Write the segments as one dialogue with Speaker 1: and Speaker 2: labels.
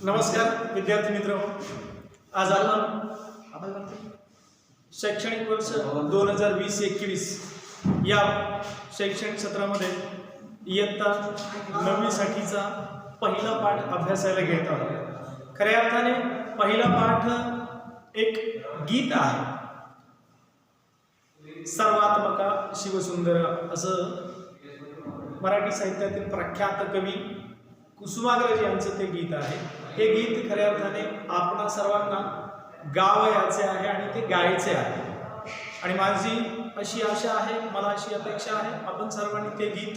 Speaker 1: नमस्कार विद्यार्थी मित्र, आज आपण शैक्षणिक वर्ष 2020-21 या शैक्षणिक सत्रामध्ये इयत्ता 9वी साठीचा पहिला पाठ अभ्यासायला घेत आहोत। खऱ्या अर्थाने पहिला पाठ एक गीत आहे। सर्वात्मका शिवसुंदर असं मराठी साहित्यातील प्रख्यात कवी कुसुमाग्रज यांचं ते गीत आहे। हे गीत खऱ्या अर्थाने आपणा सर्वांना गावयाचे आहे आणि ते गायचे आहे। आणि माझी अशी आशा आहे, मला अशी अपेक्षा आहे, आपण सर्वांनी ते गीत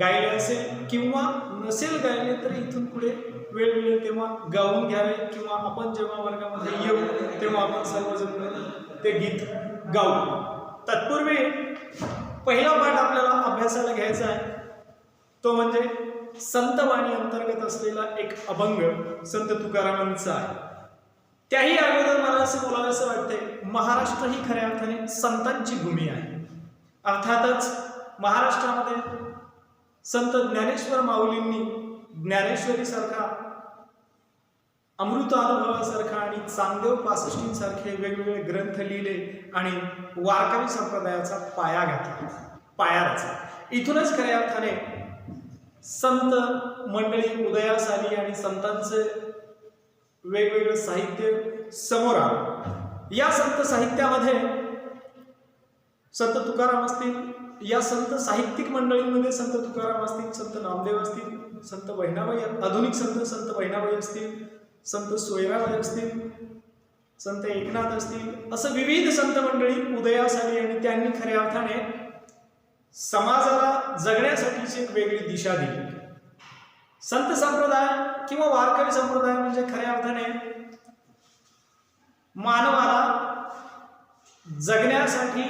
Speaker 1: गायले असेल किंवा नसेल गायले तरी इथून पुढे वेळ मिळेल तेव्हा गाऊन घ्यावे, किंवा आपण जेव्हा वर्गामध्ये येऊ तेव्हा आपण सर्वजण मिळून ते गीत गाऊ। तत्पूर्वी पहिला पाठ आपल्याला अभ्यासाला घ्यायचा आहे, तो म्हणजे संतवाणी अंतर्गत असलेला एक अभंग संत तुकारामांचा आहे। त्याही अगोदर मला असं बोलावंसं वाटतंय, महाराष्ट्र ही खऱ्या अर्थाने संतांची भूमी आहे। अर्थातच महाराष्ट्रामध्ये संत ज्ञानेश्वर माऊलींनी ज्ञानेश्वरीसारखा, अमृत अनुभवासारखा आणि चांगदेव पासष्टींसारखे वेगवेगळे ग्रंथ लिहिले आणि वारकरी संप्रदायाचा पाया घातला, पाया रचला। इथूनच खऱ्या अर्थाने संत मंडळी उदयास आली आणि संतांचे वेगवेगळे साहित्य समोर आले। या संत साहित्यामध्ये संत तुकाराम असतील, या संत साहित्यिक मंडळींमध्ये संत तुकाराम असतील, संत नामदेव असतील, संत बहिणाबाई, आधुनिक संत बहिणाबाई असतील, संत सोयराबाई असतील, संत एकनाथ असतील, असं विविध संत मंडळी उदयास आली आणि त्यांनी खऱ्या अर्थाने समाजाला जगण्यासाठीची एक वेगळी दिशा दिली। संत संप्रदाय किंवा वारकरी संप्रदाय म्हणजे खऱ्या अर्थाने मानवाला जगण्यासाठी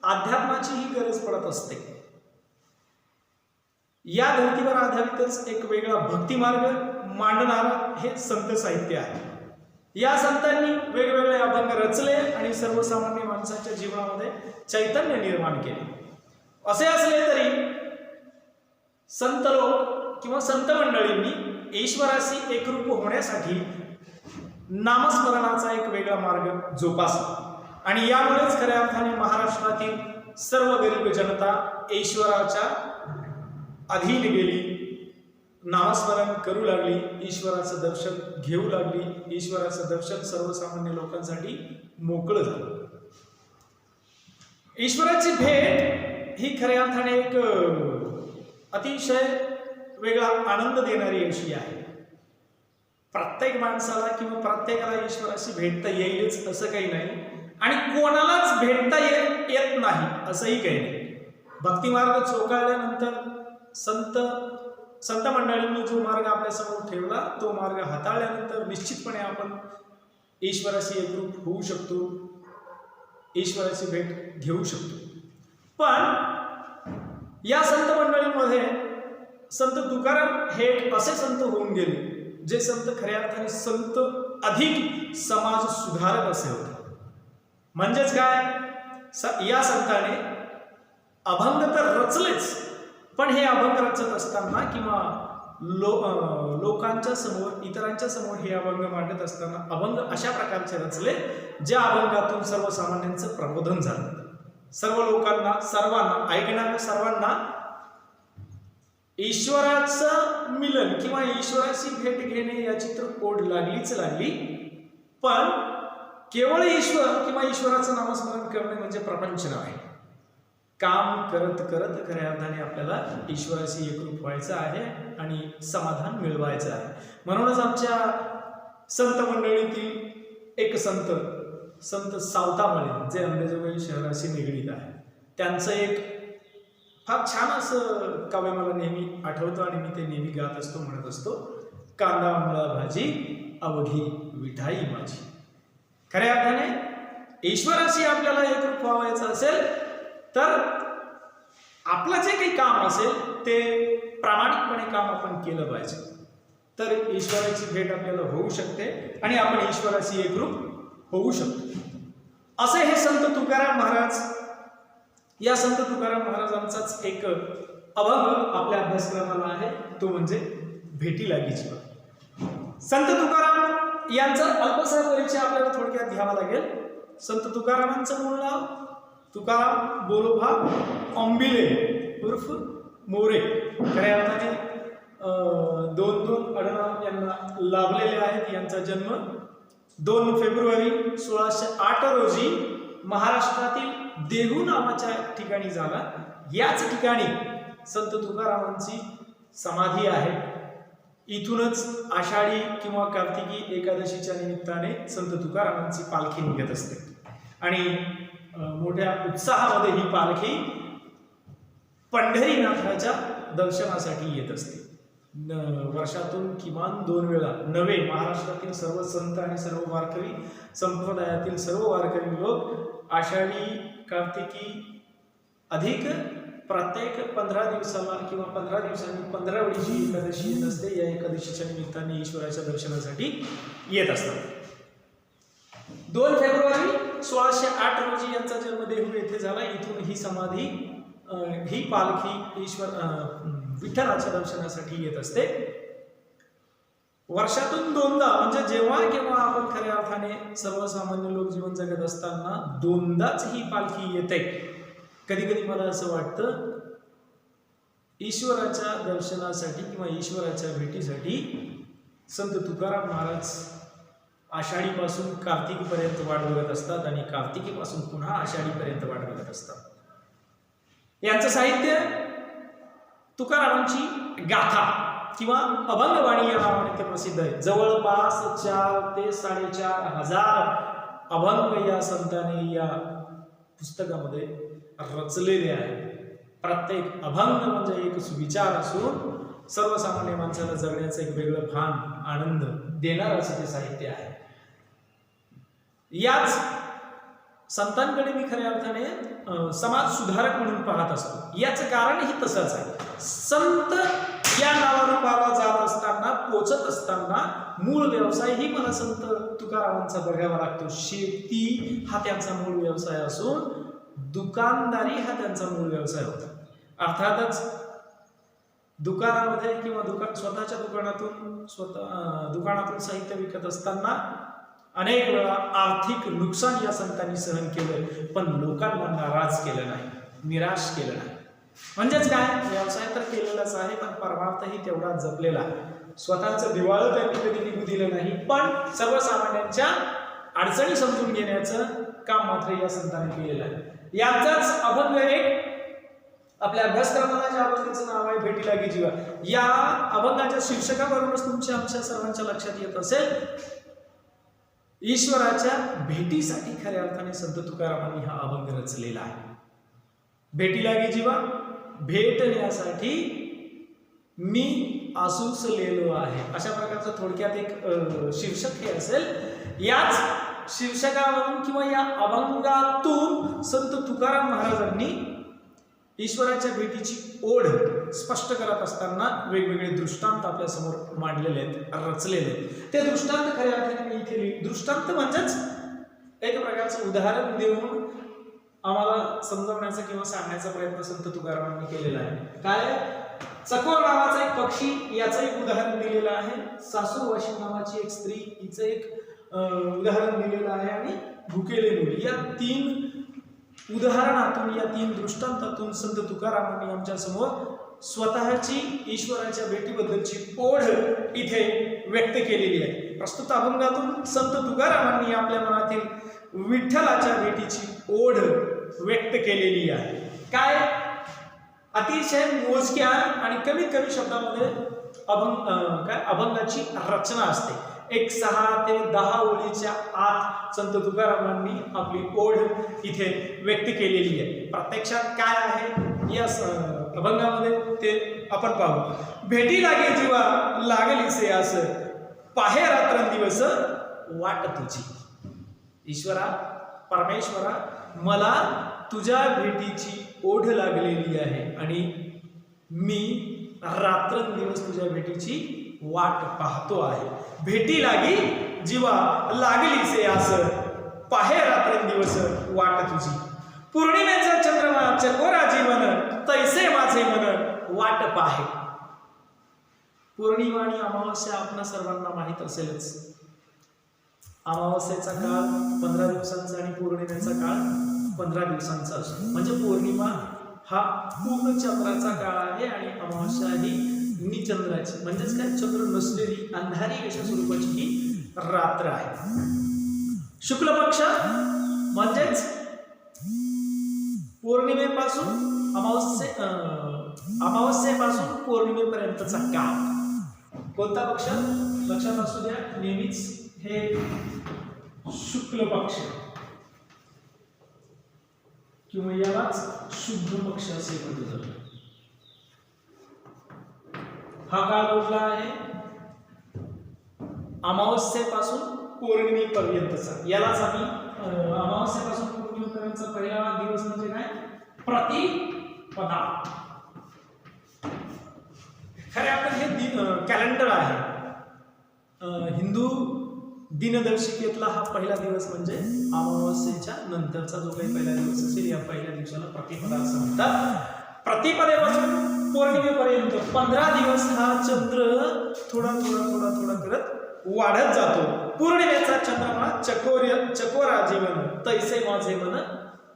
Speaker 1: अध्यात्माचीही गरज पडत असते। या धर्तीवर आधारितच एक वेगळा भक्ती मार्ग मांडणारा हे संत साहित्य आहे। या संतांनी वेगवेगळे अभंग रचले आणि सर्वसामान्य माणसाच्या जीवनामध्ये चैतन्य निर्माण केले। असे असले तरी संत लोक किंवा संत मंडळींनी ईश्वराशी एकरूप होण्यासाठी नामस्मरणाचा एक वेगळा मार्ग जोपासला आणि यामुळेच खऱ्या अर्थाने महाराष्ट्रातील सर्व गरीब जनता ईश्वराच्या अधीन गेली, नामस्मरण करू लागली, ईश्वराचं दर्शन घेऊ लागली। ईश्वराचं दर्शन सर्वसामान्य लोकांसाठी मोकळं झालं। ईश्वराची भेट ही खऱ्या अर्थाने एक अतिशय वेगळा आनंद देणारी अशी आहे। प्रत्येक माणसाला किंवा प्रत्येकाला ईश्वराशी भेटता येईलच असं काही नाही आणि कोणालाच भेटता येत नाही असंही काही नाही। भक्तिमार्ग चोकाळल्यानंतर संत मंडळींनी जो मार्ग आपल्यासमोर ठेवला तो मार्ग हाताळल्यानंतर निश्चितपणे आपण ईश्वराशी एकरूप होऊ शकतो, ईश्वराची भेट घेऊ शकतो। पण या संत मंडळींमध्ये संत तुकाराम हे असे संत होऊन गेले जे संत खऱ्या अर्थाने संत अधिक समाज सुधारक असे होते। म्हणजेच काय, या संताने अभंग तर रचलेच, पण हे अभंग रचत असताना किंवा लोकांच्या समोर, इतरांच्या समोर हे अभंग मांडत असताना अभंग अशा प्रकारचे रचले ज्या अभंगातून सर्वसामान्यांचं प्रबोधन झालं। सर्व लोकांना, सर्वांना, ऐकणाऱ्या सर्वांना ईश्वराचं मिलन किंवा ईश्वराची भेट घेणे याची तर ओढ लागलीच लागली। पण केवळ ईश्वर किंवा ईश्वराचं नामस्मरण करणे म्हणजे प्रपंच आहे। काम करत करत खऱ्या अर्थाने आपल्याला ईश्वराशी एकरूप व्हायचं आहे आणि समाधान मिळवायचं आहे। म्हणूनच आमच्या संत मंडळीतील एक संत सावतामाळे, जे अंबेजोगाई शहराशी निगडीत आहे, त्यांचं एक फार छान असं काव्य मला नेहमी आठवतं आणि मी ते नेहमी गात असतो, म्हणत असतो, कांदा मुळा भाजी अवघी विठाई माझी। खऱ्या अर्थाने ईश्वराशी आपल्याला एकरूप व्हायचं असेल तर आपलं जे काही काम असेल ते प्रामाणिकपणे काम आपण केलं पाहिजे, तर ईश्वराची भेट आपल्याला होऊ शकते आणि आपण ईश्वराशी एकरूप होऊ शकतो। असे हे संत तुकाराम महाराज, या संत तुकाराम महाराजांचाच एक अभंग आपल्या अभ्यासक्रमाला आहे, तो म्हणजे भेटी लागी जीवा. संत तुकाराम यांचा अल्पसा परिचय आपल्याला थोडक्यात घ्यावा लागेल. संत तुकारामांचं मूळ नाव तुकाराम बोलोबा अंबिले उर्फ मोरे. खऱ्या अर्थाने 2 आडनाव यांना लाभलेले आहेत. यांचा जन्म 2 फेब्रुवारी 1608 रोजी महाराष्ट्रातील देहू नावाच्या ठिकाणी झाला. याच ठिकाणी संत तुकारामांची समाधी आहे. इथूनच आषाढी किंवा कार्तिकी एकादशीच्या निमित्ताने संत तुकारामांची पालखी निघत असते आणि मोठ्या उत्साहामध्ये ही पालखी पंढरीनाथाच्या दर्शनासाठी येत असते. वर्षातून किमान 2 वेळा नवे महाराष्ट्रातील सर्व संत आणि सर्व वारकरी संप्रदायातील सर्व वारकरी लोक आषाढी कार्तिकी अधिक प्रत्येक 15 दिवसाला किंवा 15 दिवसांनी 15 वेळीची एकादशी येत असते. या एकादशीच्या निमित्ताने ईश्वराच्या दर्शनासाठी येत असतात. 2 फेब्रुवारी 1608 रोजी यांचा जन्म देहू येथे झाला. इथून ही समाधी ही पालखी विठ्ठलाच्या दर्शनासाठी येत असते. वर्षातून 2दा म्हणजे जेव्हा केव्हा आपण खऱ्या अर्थाने सर्वसामान्य लोक जीवन जगत असताना 2दाच ही पालखी येते. कधी कधी मला असं वाटतं ईश्वराच्या दर्शनासाठी किंवा ईश्वराच्या भेटीसाठी संत तुकाराम महाराज आषाढीपासून कार्तिकीपर्यंत वाट बघत असतात आणि कार्तिकीपासून पुन्हा आषाढीपर्यंत वाट बघत असतात. यांचं साहित्य तुकारामांची गाथा किंवा अभंगवाणी या नावाने ते प्रसिद्ध आहे. जवळपास 4 ते 4.5 हजार अभंग या संतांनी या पुस्तकामध्ये रचलेले आहे. प्रत्येक अभंग म्हणजे एक सुविचार असून सर्वसामान्य माणसाला जगण्याचं एक वेगळं भान आनंद देणारं असं ते साहित्य आहे. याच संतांकडे मी खऱ्या अर्थाने समाज सुधारक म्हणून पाहत असतो. याचं कारणही तसंच आहे. संत या नावारूपाला जात असताना पोचत असताना मूळ व्यवसाय ही मला संत तुकारामांचा बघावा लागतो. शेती हा त्यांचा मूळ व्यवसाय असून दुकानदारी हा त्यांचा मूळ व्यवसाय होता. अर्थातच दुकानामध्ये किंवा स्वतःच्या दुकानातून साहित्य विकत असताना अनेक वेळा आर्थिक नुकसान या संतांनी सहन केलं, पण लोकांना नाराज केलं नाही, निराश केलं नाही. म्हणजेच काय, व्यवसाय तर केलेलाच आहे पण परमार्थही तेवढा जपलेला आहे. स्वतःचं दिवाळं त्यांनी कधी निघू दिलं नाही, पण सर्वसामान्यांच्या अडचणी समजून घेण्याचं काम मात्र या संतांनी केलेलं आहे. यांचाच अभंग एक आपल्या अभ्यासक्रमाला ज्या अभंगाचं नाव आहे भेटी लागी जीवा, या अभंगाच्या शीर्षकावरूनच तुमच्या आमच्या सर्वांच्या लक्षात येत असेल ईश्वराच्या भेटीसाठी खऱ्या अर्थाने संत तुकारामांनी हा अभंग रचलेला आहे. भेटी लागी जीवा, भेटण्यासाठी मी आसूसलेलो आहे, अशा प्रकारचं थोडक्यात एक शीर्षक हे असेल. याच शीर्षकावरून किंवा या अभंगातून संत तुकाराम महाराजांनी ईश्वराच्या भेटीची ओढ स्पष्ट करत असताना वेगवेगळे दृष्टांत आपल्या समोर मांडलेले आहेत, रचलेले आहेत. ते दृष्टांत खऱ्या अर्थाने मी इथे दृष्टांत म्हणजेच एक प्रकारचं उदाहरण देऊन आम्हाला समजवण्याचा किंवा सांगण्याचा प्रयत्न संत तुकारामांनी केलेला आहे. काय, चकोर नावाचा एक पक्षी याचं एक उदाहरण दिलेलं आहे. सासूरवाशी नावाची एक स्त्री हिचं एक उदाहरण दिलेलं आहे आणि भुकेले मुली. या 3 उदाहरणातून, या 3 दृष्टांतातून संत तुकारामांनी आमच्या समोर स्वतःची ईश्वराच्या भेटीबद्दलची ओढ इथे व्यक्त केलेली आहे. प्रस्तुत अभंगातून संत तुकारामांनी आपल्या मनातील विठ्ठलाच्या भेटीची ओढ व्यक्त केलेली आहे. काय, अतिशय मोजक्या आणि कमीत कमी शब्दामध्ये अभंगाची रचना असते. एक 6 ते 10 ओळीच्या आत संत तुकारामांनी आपली ओढ इथे व्यक्त केलेली आहे. प्रत्यक्षात काय आहे या अभंगामध्ये ते आपण पाहू. भेटी लागे जीवा लागलीसे आस, पाहे रात्रंदिवस वाट तुझी. ईश्वरा, परमेश्वरा, मला तुझ्या भेटीची ओढ लागलेली आहे आणि मी रात्रंदिवस तुझ्या भेटीची वाट पाहतो आहे. भेटी लागी जीवा लागलीसे आस, पाहे रात्रंदिवस वाट तुझी. पौर्णिमेचा चंद्रमा चकोरा जीवन, तैसे माझे मन वाट पाहे. पौर्णिमा आणि अमावस्या आपणा सर्वांना माहीत असेलच. अमावस्येचा काळ 15 दिवसांचा आणि पौर्णिमेचा काळ 15 दिवसांचा असतो. म्हणजे पौर्णिमा हा पूर्ण चंद्राचा काळ आहे आणि अमावस्या ही निचंद्राची म्हणजेच काय चंद्र नसलेली अंधारी अशा स्वरूपाची ही रात्र आहे. शुक्ल पक्ष म्हणजेच पौर्णिमेपासून अमावस्येपासून पौर्णिमेपर्यंतचा काळ कोणता पक्ष लक्षात असू द्या नेहमीच हे शुक्ल पक्ष किंवा यालाच शुद्ध पक्ष असे म्हटले जाते. हा काळ कुठला आहे अमावस्येपासून पौर्णिमेपर्यंतचा. यालाच आम्ही अमावस्येपासून पौर्णिमेपर्यंतचा पहिला दिवस म्हणजे काय प्रतिपदा. खरे आपण हे कॅलेंडर आहे हिंदू दिनदर्शिकेतला हा पहिला दिवस म्हणजे अमावस्येच्या नंतरचा जो काही पहिला दिवस असेल या पहिल्या दिवसाला प्रतिपदा असं म्हणतात. प्रतिपदेपासून पौर्णिमेपर्यंत 15 दिवस हा चंद्र थोडा थोडा थोडा थोडा करत वाढत जातो. पौर्णिमेचा चंद्रमा चकोरा जीवन तैसे माझे मन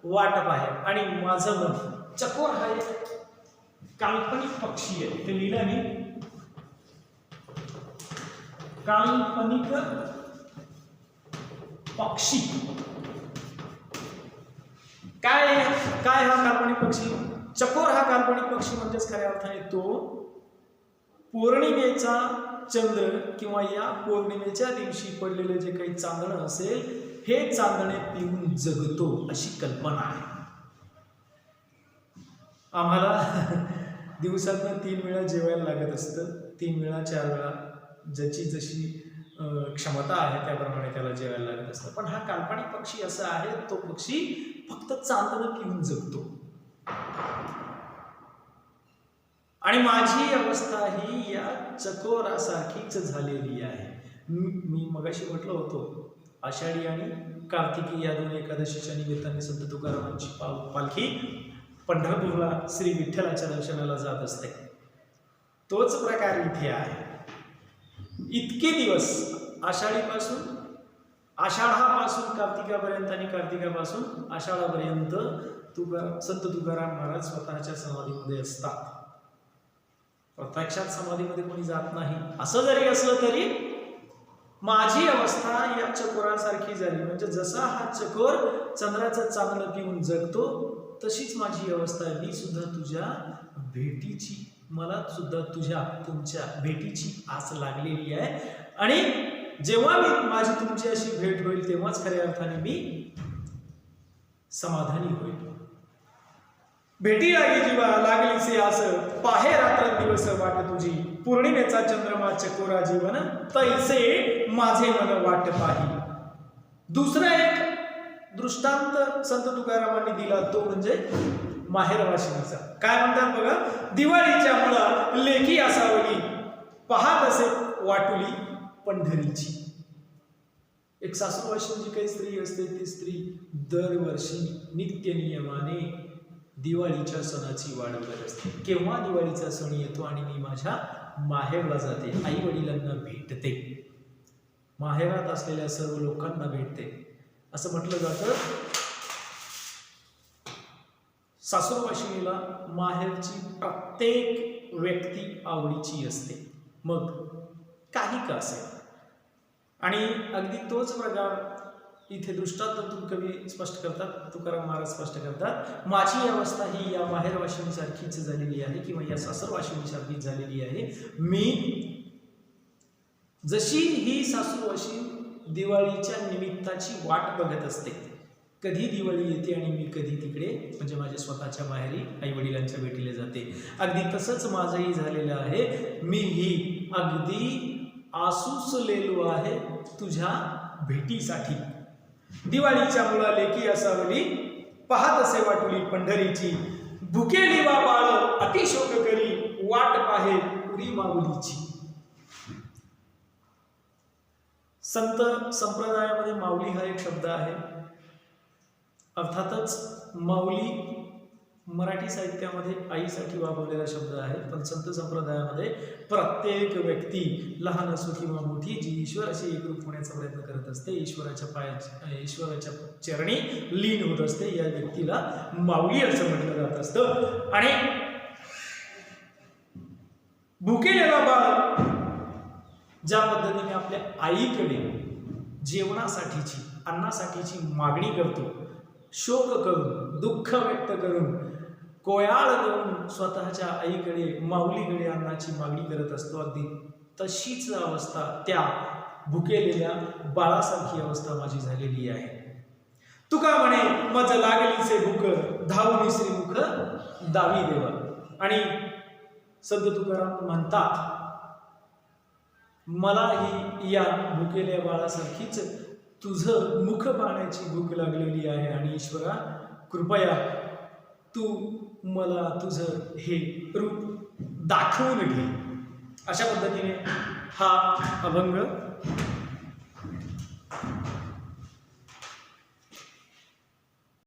Speaker 1: वाट पाहे. आणि माझं मन चकोर हा एक काल्पनिक पक्षी आहे. ते लिहिलं मी काल्पनिक पक्षी. काय काय हा काल्पनिक पक्षी चकोर हा काल्पनिक पक्षी म्हणजेच खऱ्या अर्थाने तो पौर्णिमेचा चंद्र किंवा या पौर्णिमेच्या दिवशी पडलेले जे काही चांदणं असेल हे चांदणे पिऊन जगतो अशी कल्पना आहे. आम्हाला दिवसातनं 3 वेळा जेवायला लागत असतं. 3 वेळा 4 वेळा ज्याची जशी क्षमता आहे त्याप्रमाणे त्याला जेवायला लागत असतं. पण हा काल्पनिक पक्षी असा आहे तो पक्षी फक्त चांदणं पिऊन जगतो. आणि माझी अवस्था ही या चकोरासारखीच झालेली आहे. मी मगाशी म्हटलं होतो आषाढी आणि कार्तिकी या दोन एकादशीच्या निमित्ताने संत तुकारामांची पालखी पंढरपूरला श्री विठ्ठलाच्या दर्शनाला जात असते. तोच प्रकार इथे आहे. इतके दिवस आषाढापासून कार्तिकापर्यंत आणि कार्तिकापासून आषाढापर्यंत संत तुकाराम महाराज स्वतःच्या समाधीमध्ये असतात. प्रत्यक्षात समाधीमध्ये कोणी जात नाही. असं जरी असलं तरी माझी अवस्था या चकोरासारखी झाली. म्हणजे जसा हा चकोर चंद्राचं चांदणं पिऊन जगतो तशीच माझी अवस्था. मी सुद्धा तुझ्या भेटीची मला सुद्धा तुमच्या भेटीची आस लागलेली आहे. आणि जेव्हा माझी तुमची अशी भेट होईल तेव्हाच खऱ्या अर्थाने मी समाधानी होईल. भेटी लागे जीवा लागलीचे आस पाहे रात्र दिवस वाट तुझी पौर्णिमेचा चंद्रमा चकोरा जीवन तैसे माझे मन वाट पाही. दुसरा एक दृष्टांत संत तुकारामांनी दिला तो म्हणजे माहेरवाशिणीचा. काय म्हणतात बघा दिवाळीच्या मुळा लेकी असावली पाहत असे वाटुली पंढरीची. एक सासूरवाशिणी जी काही स्त्री असते ती स्त्री दरवर्षी नित्य नियमाने दिवाळीच्या सणाची वाट बघत असते. केव्हा दिवाळीचा सण येतो आणि मी माझ्या माहेरला जाते, आई वडिलांना भेटते, माहेरात असलेल्या सर्व लोकांना भेटते. असं म्हटलं जातं सासूरवाशिणीला माहेरची प्रत्येक व्यक्ती आवडीची असते, मग काही का असेल. आणि अगदी तोच प्रकार इथे दृष्टांतातून कवी स्पष्ट करतात, तुकाराम महाराज स्पष्ट करतात. माझी अवस्था ही या माहेरवाशिणीसारखीच झालेली आहे किंवा या सासरवाशिणीसारखीच झालेली आहे. मी जशी ही सासूरवाशिणी दिवाळीच्या निमित्ताची वाट बघत असते, कधी दिवाळी येते आणि मी कधी तिकडे म्हणजे माझ्या स्वतःच्या माहेरी आई वडिलांच्या भेटीला जाते, अगदी तसंच माझंही झालेलं आहे. मी ही अगदी आसूसलेलो आहे तुझ्या भेटीसाठी. दिवाळीच्या मुळा लेकी असावली पाहत असे वाटुली पंढरीची भुकेली वा बाळ अतिशोक करी वाट पाहे पुरी माऊलीची. संत संप्रदायामध्ये माऊली हा एक शब्द आहे. अर्थातच माऊली मराठी साहित्यामध्ये आईसाठी वापरलेला शब्द आहे, पण संत संप्रदायामध्ये प्रत्येक व्यक्ती लहान असो किंवा मोठी जी ईश्वराशी एकरूप होण्याचा प्रयत्न करत असते, ईश्वराच्या चरणी लीन होत असते, या व्यक्तीला माऊली असं म्हटलं जात असतं. आणि भुकेलेला बाळ ज्या पद्धतीने आपल्या आईकडे जेवणासाठीची अन्नासाठीची मागणी करतो, शोक करून दुःख व्यक्त करून कोयाळ करून स्वतःच्या आईकडे माऊलीकडे अन्नाची मागणी करत असतो, अगदी तशीच अवस्था त्या भुकेलेल्या बाळासारखी अवस्था माझी झालेली आहे. तुका म्हणे मज लागलीचे भूक धावून श्रीमुख दावी देवा. आणि संत तुकाराम म्हणतात, मलाही या भुकेल्या बाळासारखीच तुझं मुख पाहण्याची भूक लागलेली आहे आणि ईश्वरा कृपया तू मला तुझं हे रूप दाखवून घे. अशा पद्धतीने हा अभंग